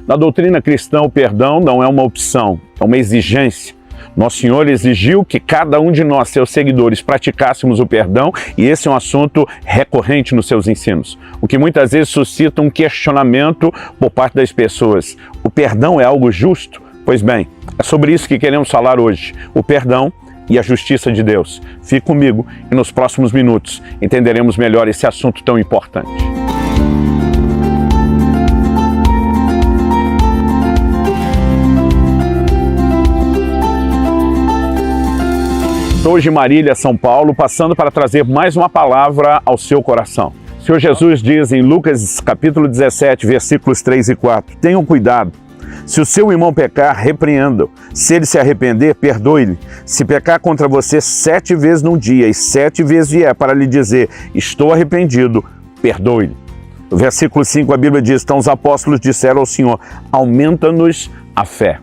Na doutrina cristã, o perdão não é uma opção, é uma exigência. Nosso Senhor exigiu que cada um de nós, seus seguidores, praticássemos o perdão, e esse é um assunto recorrente nos seus ensinos, o que muitas vezes suscita um questionamento por parte das pessoas. O perdão é algo justo? Pois bem, é sobre isso que queremos falar hoje, o perdão e a justiça de Deus. Fique comigo e nos próximos minutos entenderemos melhor esse assunto tão importante. Hoje em Marília, São Paulo, passando para trazer mais uma palavra ao seu coração. O Senhor Jesus diz em Lucas capítulo 17, versículos 3 e 4, tenham cuidado, se o seu irmão pecar, repreenda-o, se ele se arrepender, perdoe-lhe, se pecar contra você 7 vezes num dia e 7 vezes vier para lhe dizer, estou arrependido, perdoe-lhe. No versículo 5 a Bíblia diz, então os apóstolos disseram ao Senhor, aumenta-nos a fé.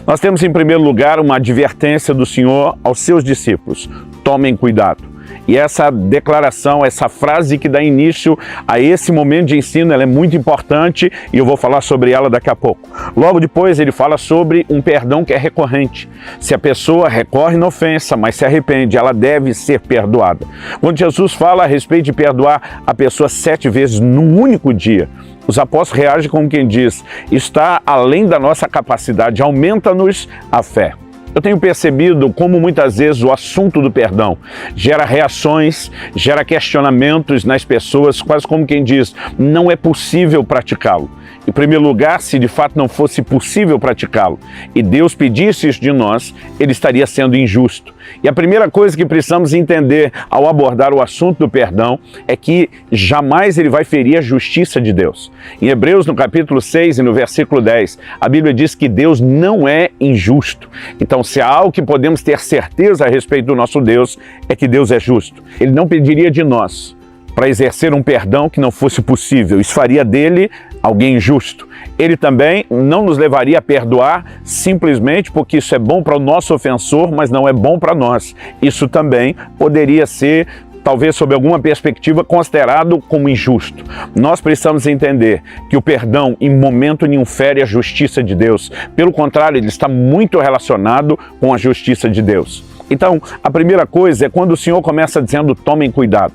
Nós temos em primeiro lugar uma advertência do Senhor aos seus discípulos, tomem cuidado. E essa declaração, essa frase que dá início a esse momento de ensino, ela é muito importante e eu vou falar sobre ela daqui a pouco. Logo depois ele fala sobre um perdão que é recorrente. Se a pessoa recorre na ofensa, mas se arrepende, ela deve ser perdoada. Quando Jesus fala a respeito de perdoar a pessoa 7 vezes num único dia, os apóstolos reagem como quem diz, está além da nossa capacidade, aumenta-nos a fé. Eu tenho percebido como muitas vezes o assunto do perdão gera reações, gera questionamentos nas pessoas, quase como quem diz, não é possível praticá-lo. Em primeiro lugar, se de fato não fosse possível praticá-lo e Deus pedisse isso de nós, ele estaria sendo injusto. E a primeira coisa que precisamos entender ao abordar o assunto do perdão é que jamais ele vai ferir a justiça de Deus. Em Hebreus, no capítulo 6 e no versículo 10, a Bíblia diz que Deus não é injusto. Então, se há algo que podemos ter certeza a respeito do nosso Deus, é que Deus é justo. Ele não pediria de nós para exercer um perdão que não fosse possível. Isso faria dele alguém injusto. Ele também não nos levaria a perdoar simplesmente porque isso é bom para o nosso ofensor, mas não é bom para nós. Isso também poderia ser, talvez sob alguma perspectiva, considerado como injusto. Nós precisamos entender que o perdão em momento nenhum fere a justiça de Deus. Pelo contrário, ele está muito relacionado com a justiça de Deus. Então, a primeira coisa é quando o Senhor começa dizendo, tomem cuidado.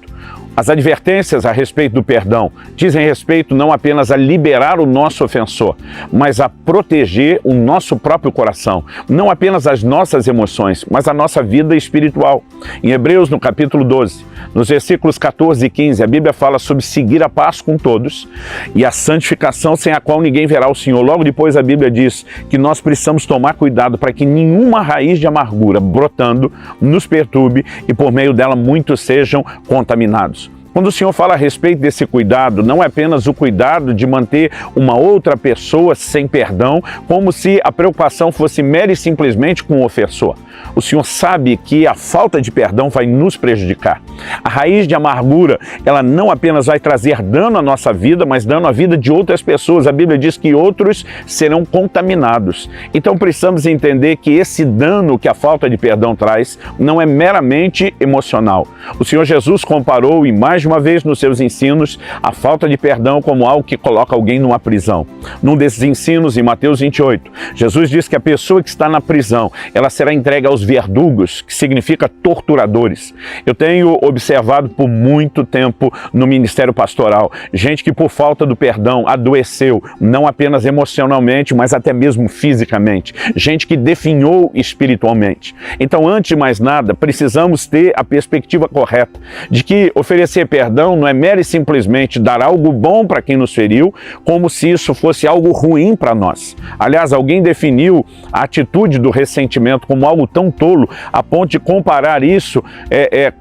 As advertências a respeito do perdão dizem respeito não apenas a liberar o nosso ofensor, mas a proteger o nosso próprio coração, não apenas as nossas emoções, mas a nossa vida espiritual. Em Hebreus, no capítulo 12, nos versículos 14 e 15, a Bíblia fala sobre seguir a paz com todos e a santificação sem a qual ninguém verá o Senhor. Logo depois a Bíblia diz que nós precisamos tomar cuidado para que nenhuma raiz de amargura brotando nos perturbe e por meio dela muitos sejam contaminados. Quando o Senhor fala a respeito desse cuidado, não é apenas o cuidado de manter uma outra pessoa sem perdão, como se a preocupação fosse mera e simplesmente com o ofensor. O Senhor sabe que a falta de perdão vai nos prejudicar. A raiz de amargura, ela não apenas vai trazer dano à nossa vida, mas dano à vida de outras pessoas. A Bíblia diz que outros serão contaminados. Então precisamos entender que esse dano que a falta de perdão traz não é meramente emocional. O Senhor Jesus comparou, e mais de uma vez nos seus ensinos, a falta de perdão como algo que coloca alguém numa prisão. Num desses ensinos, em Mateus 28, Jesus diz que a pessoa que está na prisão, ela será entregue aos verdugos, que significa torturadores. Eu tenho observado por muito tempo no ministério pastoral, gente que por falta do perdão adoeceu, não apenas emocionalmente, mas até mesmo fisicamente. Gente que definhou espiritualmente. Então, antes de mais nada, precisamos ter a perspectiva correta de que oferecer perdão não é mero e simplesmente dar algo bom para quem nos feriu, como se isso fosse algo ruim para nós. Aliás, alguém definiu a atitude do ressentimento como algo tão tolo, a ponto de comparar isso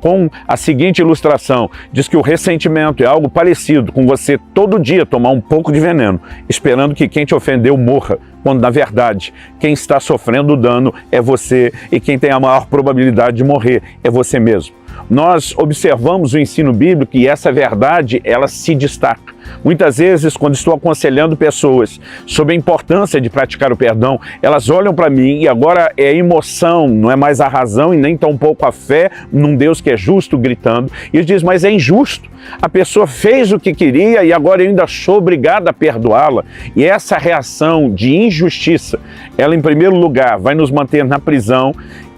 com a seguinte ilustração. Diz que o ressentimento é algo parecido com você todo dia tomar um pouco de veneno, esperando que quem te ofendeu morra, quando na verdade quem está sofrendo o dano é você e quem tem a maior probabilidade de morrer é você mesmo. Nós observamos o ensino bíblico e essa verdade, ela se destaca. Muitas vezes, quando estou aconselhando pessoas sobre a importância de praticar o perdão, elas olham para mim e agora é a emoção, não é mais a razão e nem tampouco a fé num Deus que é justo gritando. E eles dizem, mas é injusto. A pessoa fez o que queria e agora eu ainda sou obrigado a perdoá-la. E essa reação de injustiça, ela em primeiro lugar vai nos manter na prisão,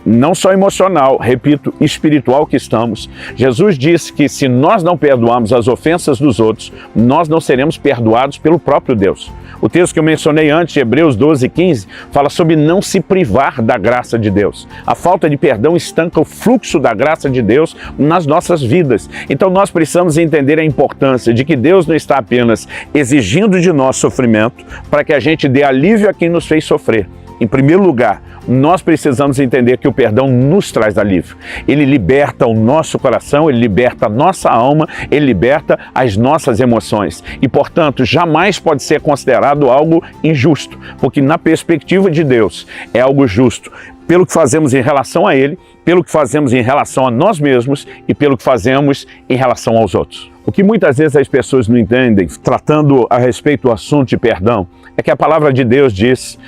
não só emocional, repito, espiritual que estamos. Jesus disse que se nós não perdoarmos as ofensas dos outros, nós não seremos perdoados pelo próprio Deus. O texto que eu mencionei antes, Hebreus 12:15, fala sobre não se privar da graça de Deus. A falta de perdão estanca o fluxo da graça de Deus nas nossas vidas. Então nós precisamos entender a importância de que Deus não está apenas exigindo de nós sofrimento para que a gente dê alívio a quem nos fez sofrer. Em primeiro lugar, nós precisamos entender que o perdão nos traz alívio. Ele liberta o nosso coração, ele liberta a nossa alma, ele liberta as nossas emoções. E, portanto, jamais pode ser considerado algo injusto, porque na perspectiva de Deus é algo justo. Pelo que fazemos em relação a Ele, pelo que fazemos em relação a nós mesmos e pelo que fazemos em relação aos outros. O que muitas vezes as pessoas não entendem, tratando a respeito do assunto de perdão, é que a palavra de Deus diz,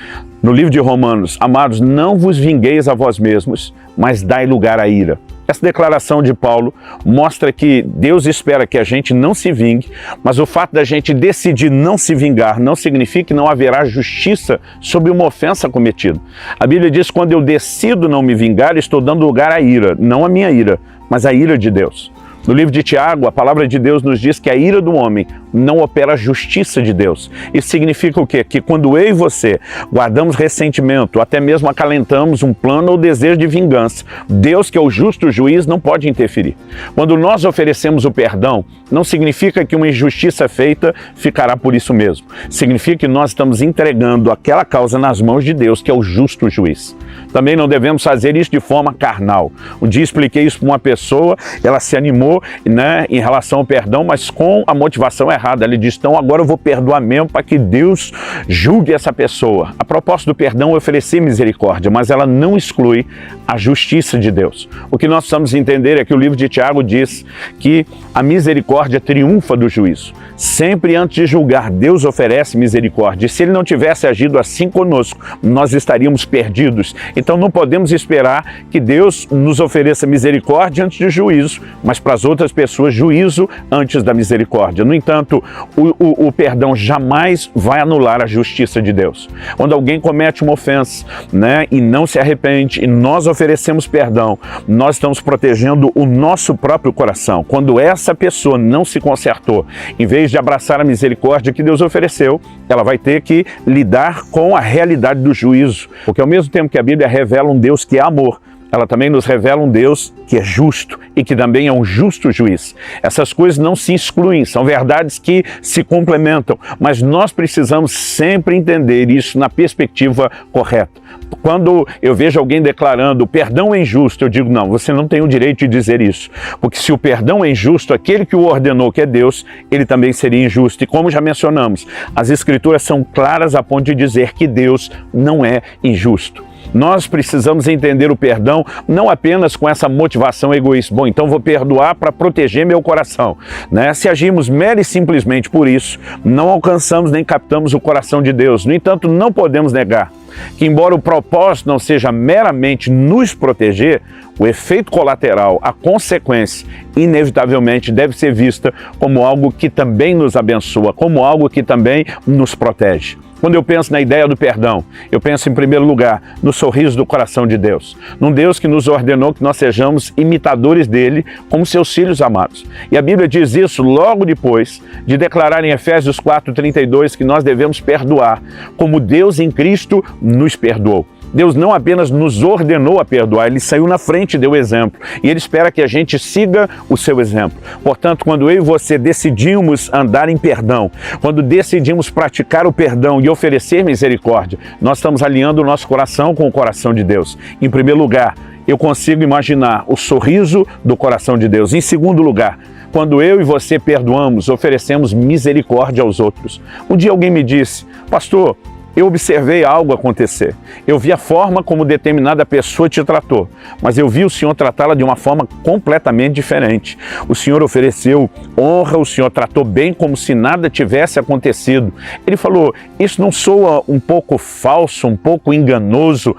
no livro de Romanos, amados, não vos vingueis a vós mesmos, mas dai lugar à ira. Essa declaração de Paulo mostra que Deus espera que a gente não se vingue, mas o fato da gente decidir não se vingar não significa que não haverá justiça sobre uma ofensa cometida. A Bíblia diz, quando eu decido não me vingar, estou dando lugar à ira, não a minha ira, mas a ira de Deus. No livro de Tiago, a palavra de Deus nos diz que a ira do homem não opera a justiça de Deus. Isso significa o quê? Que quando eu e você guardamos ressentimento, até mesmo acalentamos um plano ou desejo de vingança, Deus, que é o justo juiz, não pode interferir. Quando nós oferecemos o perdão, não significa que uma injustiça feita ficará por isso mesmo. Significa que nós estamos entregando aquela causa nas mãos de Deus, que é o justo juiz. Também não devemos fazer isso de forma carnal. Um dia expliquei isso para uma pessoa, ela se animou, né, em relação ao perdão, mas com a motivação errada. Ele disse, então agora eu vou perdoar mesmo para que Deus julgue essa pessoa. A proposta do perdão é oferecer misericórdia, mas ela não exclui a justiça de Deus. O que nós precisamos entender é que o livro de Tiago diz que a misericórdia triunfa do juízo. Sempre antes de julgar, Deus oferece misericórdia. E se Ele não tivesse agido assim conosco, nós estaríamos perdidos. Então não podemos esperar que Deus nos ofereça misericórdia antes de juízo, mas para as outras pessoas, juízo antes da misericórdia. No entanto, o perdão jamais vai anular a justiça de Deus. Quando alguém comete uma ofensa, né, e não se arrepende, e nós oferecemos perdão, nós estamos protegendo o nosso próprio coração. Quando essa pessoa não se consertou, em vez de abraçar a misericórdia que Deus ofereceu, ela vai ter que lidar com a realidade do juízo. Porque ao mesmo tempo que a Bíblia revela um Deus que é amor, ela também nos revela um Deus que é justo e que também é um justo juiz. Essas coisas não se excluem, são verdades que se complementam, mas nós precisamos sempre entender isso na perspectiva correta. Quando eu vejo alguém declarando o perdão é injusto, eu digo, não, você não tem o direito de dizer isso, porque se o perdão é injusto, aquele que o ordenou, que é Deus, ele também seria injusto. E como já mencionamos, as Escrituras são claras a ponto de dizer que Deus não é injusto. Nós precisamos entender o perdão não apenas com essa motivação egoísta. Bom, então vou perdoar para proteger meu coração, né? Se agimos mera e simplesmente por isso, não alcançamos nem captamos o coração de Deus. No entanto, não podemos negar que, embora o propósito não seja meramente nos proteger, o efeito colateral, a consequência, inevitavelmente deve ser vista como algo que também nos abençoa, como algo que também nos protege. Quando eu penso na ideia do perdão, eu penso em primeiro lugar no sorriso do coração de Deus, num Deus que nos ordenou que nós sejamos imitadores dele como seus filhos amados. E a Bíblia diz isso logo depois de declarar em Efésios 4:32 que nós devemos perdoar, como Deus em Cristo nos perdoou. Deus não apenas nos ordenou a perdoar, Ele saiu na frente e deu exemplo. E Ele espera que a gente siga o seu exemplo. Portanto, quando eu e você decidimos andar em perdão, quando decidimos praticar o perdão e oferecer misericórdia, nós estamos alinhando o nosso coração com o coração de Deus. Em primeiro lugar, eu consigo imaginar o sorriso do coração de Deus. Em segundo lugar, quando eu e você perdoamos, oferecemos misericórdia aos outros. Um dia alguém me disse, pastor, Eu observei algo acontecer. Eu vi a forma como determinada pessoa te tratou, mas eu vi o Senhor tratá-la de uma forma completamente diferente. O Senhor ofereceu honra, o Senhor tratou bem como se nada tivesse acontecido. Ele falou, isso não soa um pouco falso, um pouco enganoso?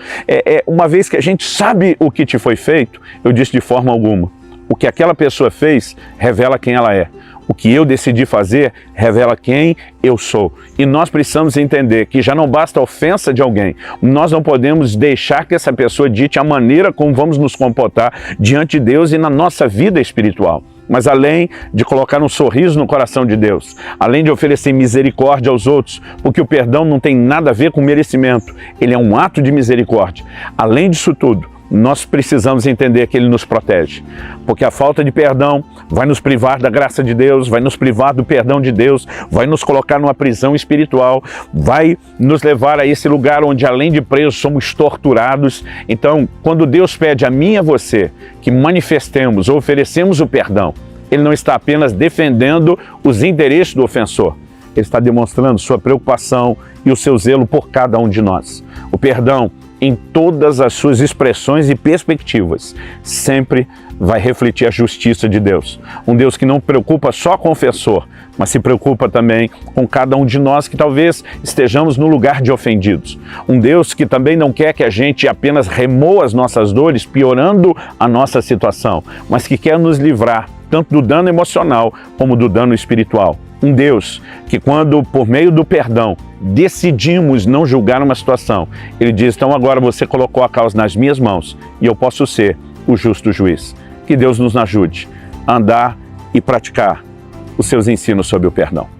Uma vez que a gente sabe o que te foi feito? Eu disse, de forma alguma. O que aquela pessoa fez revela quem ela é. O que eu decidi fazer revela quem eu sou. E nós precisamos entender que já não basta a ofensa de alguém. Nós não podemos deixar que essa pessoa dite a maneira como vamos nos comportar diante de Deus e na nossa vida espiritual. Mas além de colocar um sorriso no coração de Deus, além de oferecer misericórdia aos outros, porque o perdão não tem nada a ver com merecimento, ele é um ato de misericórdia. Além disso tudo, nós precisamos entender que Ele nos protege, porque a falta de perdão vai nos privar da graça de Deus, vai nos privar do perdão de Deus, vai nos colocar numa prisão espiritual, vai nos levar a esse lugar onde, além de presos, somos torturados. Então, quando Deus pede a mim e a você que manifestemos ou oferecemos o perdão, Ele não está apenas defendendo os interesses do ofensor, Ele está demonstrando sua preocupação e o seu zelo por cada um de nós. O perdão, em todas as suas expressões e perspectivas, sempre vai refletir a justiça de Deus. Um Deus que não preocupa só com o ofensor, mas se preocupa também com cada um de nós que talvez estejamos no lugar de ofendidos. Um Deus que também não quer que a gente apenas remoa as nossas dores, piorando a nossa situação, mas que quer nos livrar tanto do dano emocional como do dano espiritual. Um Deus que, quando, por meio do perdão, decidimos não julgar uma situação, Ele diz, então agora você colocou a causa nas minhas mãos e eu posso ser o justo juiz. Que Deus nos ajude a andar e praticar os seus ensinos sobre o perdão.